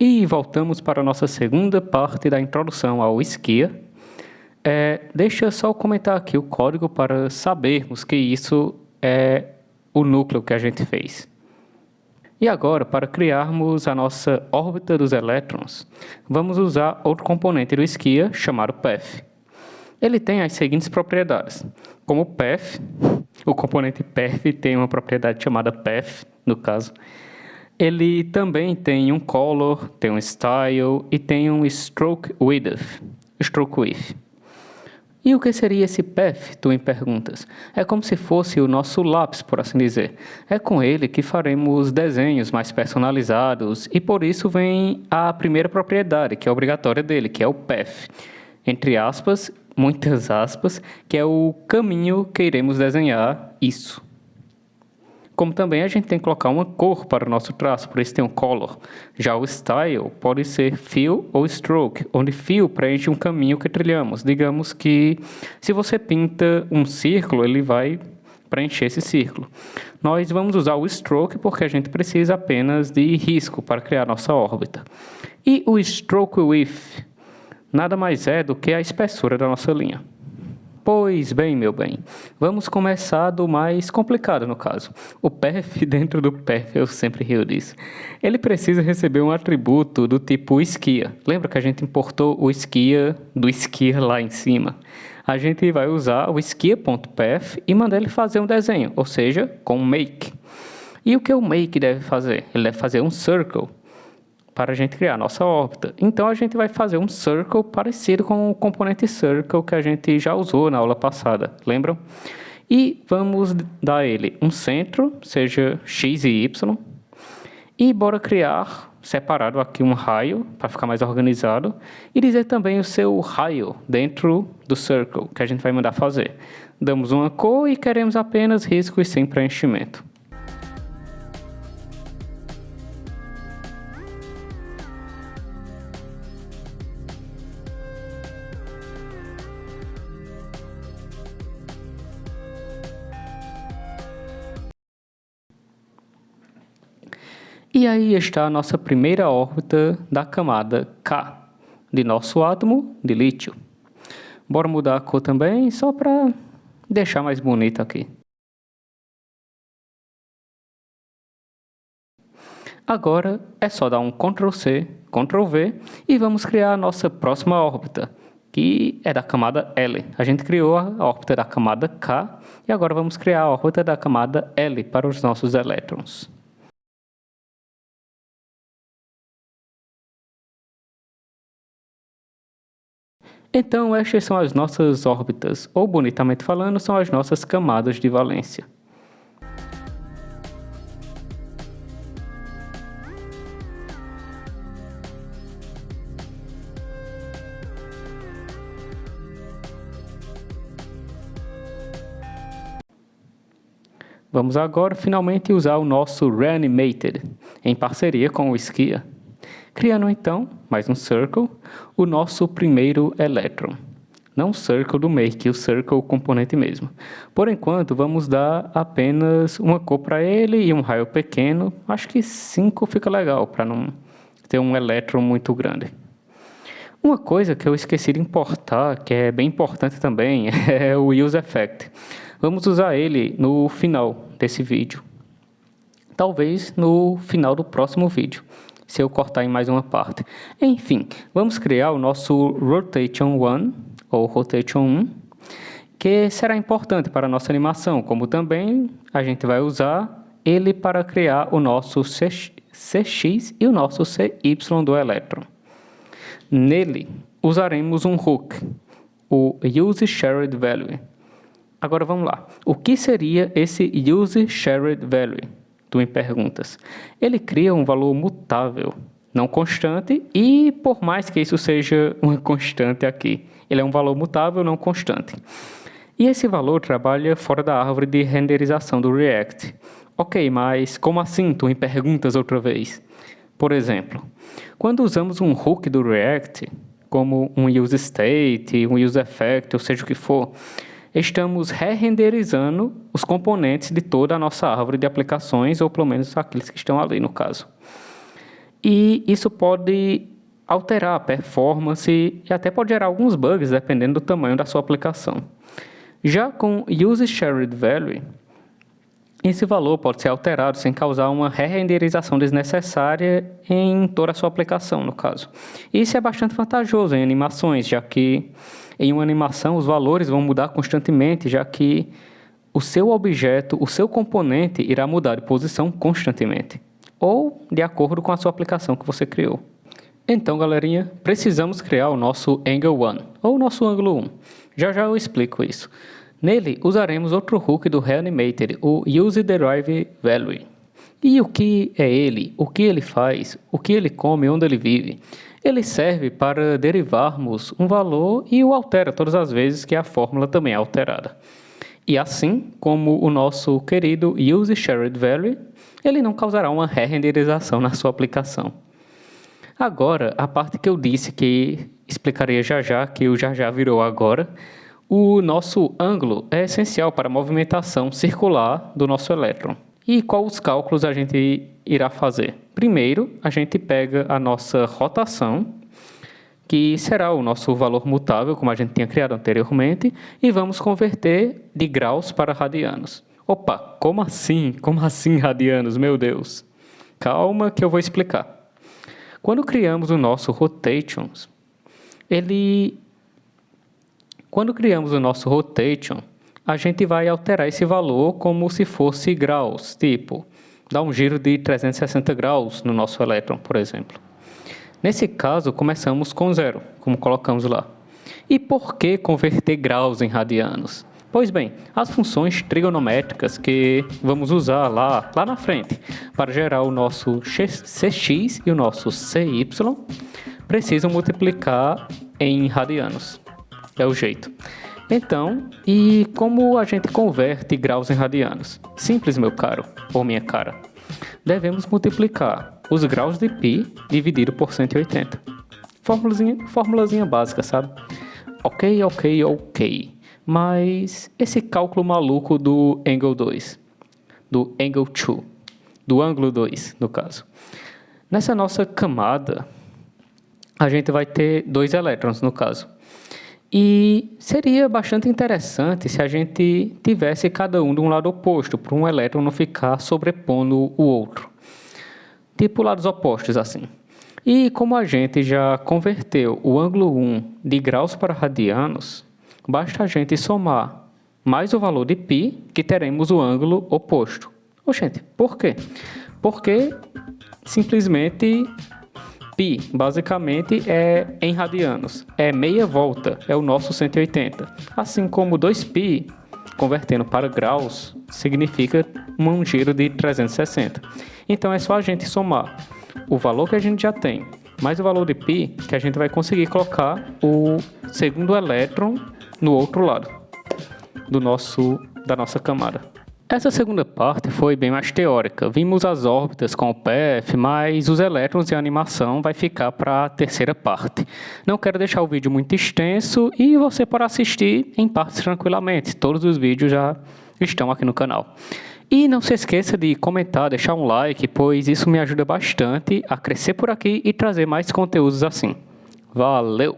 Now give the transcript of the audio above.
E voltamos para a nossa segunda parte da introdução ao Skia. Deixa eu só comentar aqui o código para sabermos que isso é o núcleo que a gente fez. E agora, para criarmos a nossa órbita dos elétrons, vamos usar outro componente do Skia chamado Path. Ele tem as seguintes propriedades. Como Path, o componente Path tem uma propriedade chamada Path, no caso. Ele também tem um color, tem um style e tem um stroke width. E o que seria esse path, tu me perguntas? É como se fosse o nosso lápis, por assim dizer. É com ele que faremos desenhos mais personalizados e por isso vem a primeira propriedade, que é obrigatória dele, que é o path. Entre aspas, muitas aspas, que é o caminho que iremos desenhar isso. Como também a gente tem que colocar uma cor para o nosso traço, por isso tem um color. Já o style pode ser fill ou stroke, onde fill preenche um caminho que trilhamos. Digamos que se você pinta um círculo, ele vai preencher esse círculo. Nós vamos usar o stroke porque a gente precisa apenas de risco para criar nossa órbita. E o stroke width nada mais é do que a espessura da nossa linha. Pois bem, meu bem, vamos começar do mais complicado no caso. O path dentro do path, eu sempre rio disso. Ele precisa receber um atributo do tipo Skia. Lembra que a gente importou o Skia do Skia lá em cima? A gente vai usar o Skia.path e mandar ele fazer um desenho, ou seja, com make. E o que o make deve fazer? Ele deve fazer um circle para a gente criar a nossa órbita. Então, a gente vai fazer um circle parecido com o componente circle que a gente já usou na aula passada, lembram? E vamos dar a ele um centro, seja x e y, e bora criar separado aqui um raio, para ficar mais organizado, e dizer também o seu raio dentro do circle, que a gente vai mandar fazer. Damos uma cor e queremos apenas riscos sem preenchimento. E aí está a nossa primeira órbita da camada K, de nosso átomo de lítio. Bora mudar a cor também, só para deixar mais bonito aqui. Agora é só dar um Ctrl+C, Ctrl+V e vamos criar a nossa próxima órbita, que é da camada L. A gente criou a órbita da camada K e agora vamos criar a órbita da camada L para os nossos elétrons. Então, estas são as nossas órbitas, ou bonitamente falando, são as nossas camadas de valência. Vamos agora finalmente usar o nosso Reanimated, em parceria com o Skia. Criando então, mais um circle, o nosso primeiro elétron. Não o circle do make, o circle o componente mesmo. Por enquanto, vamos dar apenas uma cor para ele e um raio pequeno. Acho que 5 fica legal, para não ter um elétron muito grande. Uma coisa que eu esqueci de importar, que é bem importante também, é o Use Effect. Vamos usar ele no final desse vídeo. Talvez no final do próximo vídeo, se eu cortar em mais uma parte. Enfim, vamos criar o nosso Rotation 1, ou Rotation 1, que será importante para a nossa animação, como também a gente vai usar ele para criar o nosso CX e o nosso CY do elétron. Nele, usaremos um hook, o Use Shared Value. Agora vamos lá. O que seria esse Use Shared Value? Tu me perguntas. Ele cria um valor mutável, não constante, e por mais que isso seja uma constante aqui, ele é um valor mutável, não constante. E esse valor trabalha fora da árvore de renderização do React. Ok, mas como assim? Tu me perguntas outra vez. Por exemplo, quando usamos um hook do React, como um useState, um useEffect, ou seja o que for, estamos re-renderizando os componentes de toda a nossa árvore de aplicações, ou pelo menos aqueles que estão ali no caso. e isso pode alterar a performance e até pode gerar alguns bugs dependendo do tamanho da sua aplicação. Já com Use Shared Value, esse valor pode ser alterado sem causar uma re-renderização desnecessária em toda a sua aplicação, no caso. Isso é bastante vantajoso em animações, já que em uma animação os valores vão mudar constantemente, já que o seu objeto, o seu componente irá mudar de posição constantemente, ou de acordo com a sua aplicação que você criou. Então, galerinha, precisamos criar o nosso Angle 1, ou o nosso ângulo 1. Já eu explico isso. Nele, usaremos outro hook do Reanimated, o UseDeriveValue. E o que é ele? O que ele faz? O que ele come? Onde ele vive? Ele serve para derivarmos um valor e o altera todas as vezes que a fórmula também é alterada. E assim como o nosso querido UseSharedValue, ele não causará uma re-renderização na sua aplicação. Agora, a parte que eu disse que explicaria já, que o já virou agora. O nosso ângulo é essencial para a movimentação circular do nosso elétron. E quais os cálculos a gente irá fazer? Primeiro, a gente pega a nossa rotação, que será o nosso valor mutável, como a gente tinha criado anteriormente, e vamos converter de graus para radianos. Opa, como assim? Como assim radianos? Meu Deus! Calma que eu vou explicar. Quando criamos o nosso rotation, a gente vai alterar esse valor como se fosse graus, tipo, dar um giro de 360 graus no nosso elétron, por exemplo. Nesse caso, começamos com 0, como colocamos lá. E por que converter graus em radianos? Pois bem, as funções trigonométricas que vamos usar lá na frente para gerar o nosso Cx e o nosso Cy precisam multiplicar em radianos. É o jeito. Então, e como a gente converte graus em radianos? Simples, meu caro, ou minha cara. Devemos multiplicar os graus de π dividido por 180. Formulazinha básica, sabe? Ok. Mas esse cálculo maluco do Angle 2, do Angle 2, do ângulo 2, no caso. Nessa nossa camada, a gente vai ter 2 elétrons, no caso. E seria bastante interessante se a gente tivesse cada um de um lado oposto, para um elétron não ficar sobrepondo o outro. Tipo lados opostos, assim. E como a gente já converteu o ângulo 1 de graus para radianos, basta a gente somar mais o valor de π, que teremos o ângulo oposto. Oxente, por quê? Porque simplesmente π, basicamente, é em radianos. É meia volta, é o nosso 180. Assim como 2π, convertendo para graus, significa um giro de 360. Então, é só a gente somar o valor que a gente já tem, mais o valor de π, que a gente vai conseguir colocar o segundo elétron no outro lado da nossa camada. Essa segunda parte foi bem mais teórica. Vimos as órbitas com o PF, mas os elétrons e a animação vai ficar para a terceira parte. Não quero deixar o vídeo muito extenso e você pode assistir em partes tranquilamente. Todos os vídeos já estão aqui no canal. E não se esqueça de comentar, deixar um like, pois isso me ajuda bastante a crescer por aqui e trazer mais conteúdos assim. Valeu!